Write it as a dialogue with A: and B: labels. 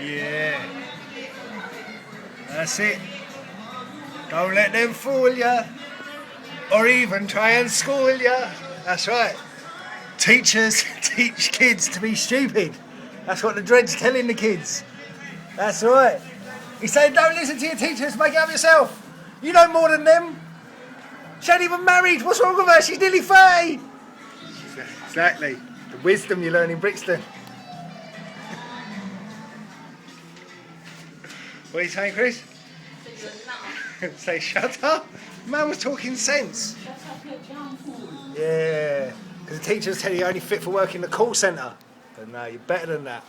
A: Yeah. That's it. Don't let them fool ya, or even try and school ya. That's right. Teachers teach kids to be stupid. That's what the Dread's telling the kids. That's right. He's saying, don't listen to your teachers, make it up yourself. You know more than them. She ain't even married. What's wrong with her? She's nearly 30. Exactly. The wisdom you learn in Brixton. What are you saying, Chris? Say, shut up. Man was talking sense. Yeah. Because the teachers tell you you're only fit for work in the call centre. But no, you're better than that.